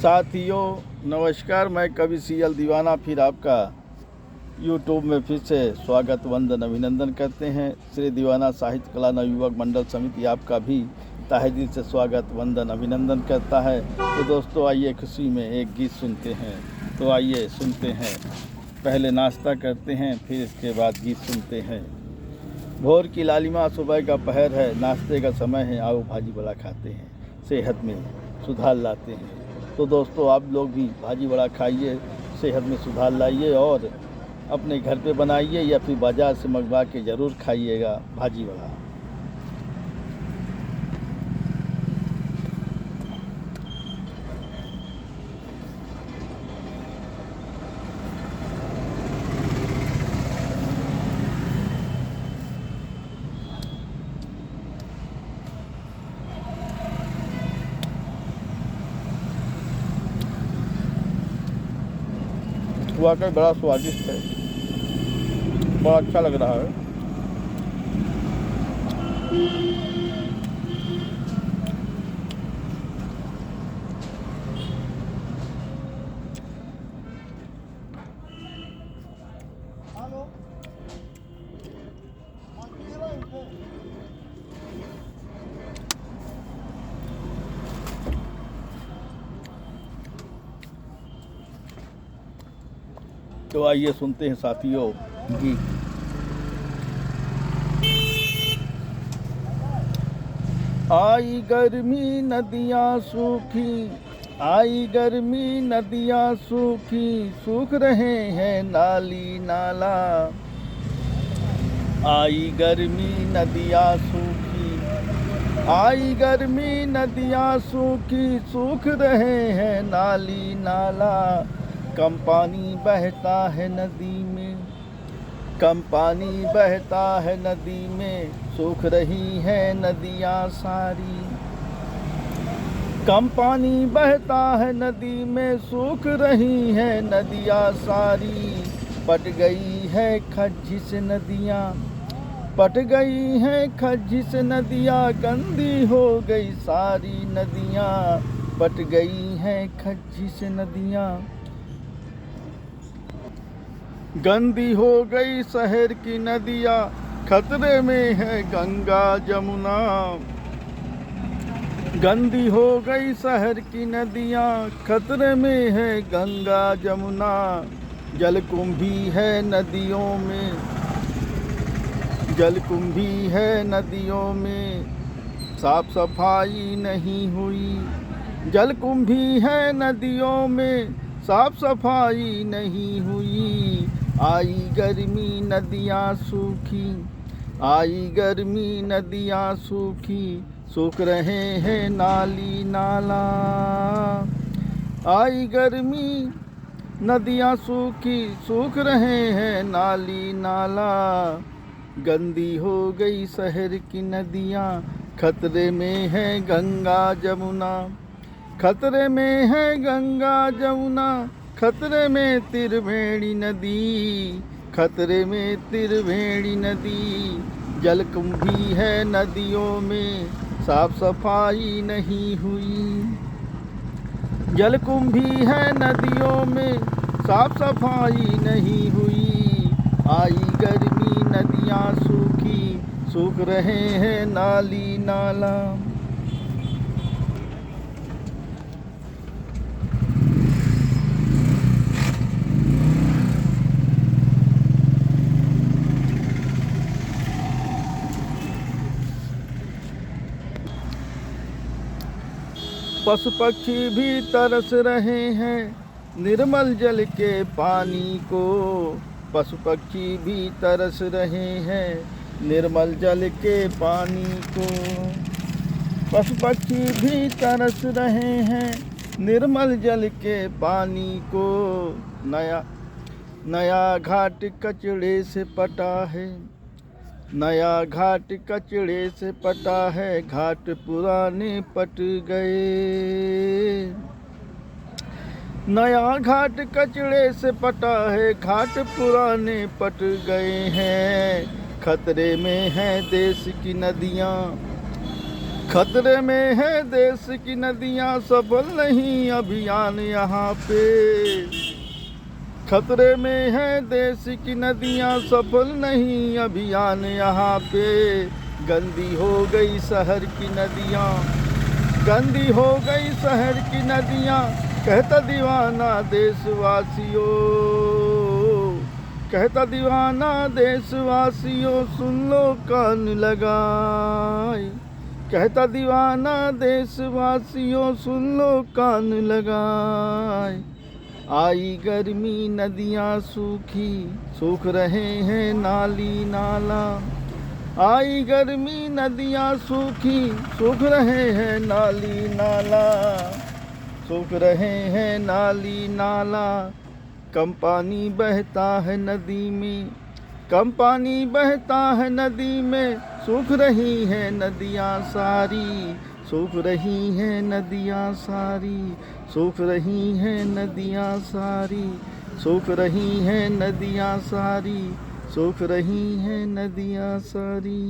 साथियों नमस्कार, मैं कवि सीएल दीवाना फिर आपका यूट्यूब में फिर से स्वागत वंदन अभिनंदन करते हैं। श्री दीवाना साहित्य कला नवयुवक मंडल समिति आपका भी तहे दिल से स्वागत वंदन अभिनंदन करता है। तो दोस्तों आइए खुशी में एक गीत सुनते हैं। तो आइए सुनते हैं, पहले नाश्ता करते हैं फिर इसके बाद गीत सुनते हैं। भोर की लालिमा सुबह का पहर है, नाश्ते का समय है, आओ भाजी बड़ा खाते हैं, सेहत में सुधार लाते हैं। तो दोस्तों आप लोग भी भाजी बड़ा खाइए, सेहत में सुधार लाइए और अपने घर पे बनाइए या फिर बाज़ार से मंगवा के ज़रूर खाइएगा भाजी बड़ा। वाकई बड़ा स्वादिष्ट है, बड़ा अच्छा लग रहा है। तो आइए सुनते हैं साथियों गीत। आई गर्मी नदियाँ सूखी, आई गर्मी नदियाँ सूखी, सूख रहे हैं नाली नाला। आई गर्मी नदियाँ सूखी, आई गर्मी नदियाँ सूखी, सूख रहे हैं नाली नाला। कम पानी बहता है नदी में, कम पानी बहता है नदी में, सूख रही है नदियाँ सारी। कम पानी बहता है नदी में, सूख रही है नदियाँ सारी। पट गई है खज्जी से नदियाँ, पट गई है खज्जी से नदियाँ, गंदी हो गई सारी नदियाँ। पट गई है खज्जी से नदियाँ, गंदी हो गई शहर की नदियाँ, खतरे में है गंगा जमुना। गंदी हो गई शहर की नदियाँ, खतरे में है गंगा जमुना। जलकुंभी है नदियों में, जलकुंभी है नदियों में, साफ सफाई नहीं हुई। जलकुंभी है नदियों में, साफ सफाई नहीं हुई। आई गर्मी नदियाँ सूखी, आई गर्मी नदियाँ सूखी, सूख रहे हैं नाली नाला। आई गर्मी नदियाँ सूखी, सूख रहे हैं नाली नाला। गंदी हो गई शहर की नदियाँ, खतरे में है गंगा जमुना। खतरे में है गंगा जमुना, खतरे में त्रिवेणी नदी, खतरे में त्रिवेणी नदी। जलकुंभी है नदियों में, साफ सफाई नहीं हुई। जलकुंभी है नदियों में, साफ सफाई नहीं हुई। आई गर्मी नदियाँ सूखी, सूख रहे हैं नाली नाला। पशु पक्षी भी तरस रहे हैं निर्मल जल के पानी को। पशु पक्षी भी तरस रहे हैं निर्मल जल के पानी को। पशु पक्षी भी तरस रहे हैं निर्मल जल के पानी को। नया नया घाट कचड़े से पटा है, नया घाट कचड़े से पटा है, घाट पुराने पट गए। नया घाट कचड़े से पटा है, घाट पुराने पट गए हैं। खतरे में है देश की नदियाँ, खतरे में है देश की नदियां, सफल नहीं अभियान यहाँ पे। खतरे में है देश की नदियां, सफल नहीं अभियान यहाँ पे। गंदी हो गई शहर की नदियां, गंदी हो गई शहर की नदियां, कहता दीवाना देशवासियों, कहता दीवाना देशवासियों, सुन लो कान लगाए। कहता दीवाना देशवासियों, सुन लो कान लगाए। आई गर्मी नदियां सूखी, सूख रहे हैं नाली नाला। आई गर्मी नदियां सूखी, सूख रहे हैं नाली नाला। सूख रहे हैं नाली नाला। कम पानी बहता है नदी में, कम पानी बहता है नदी में। सूख रही हैं नदियां सारी, सूख रही हैं नदियां सारी। सूख रही हैं नदियां सारी, सूख रही हैं नदियां सारी। सूख रही हैं नदियां सारी।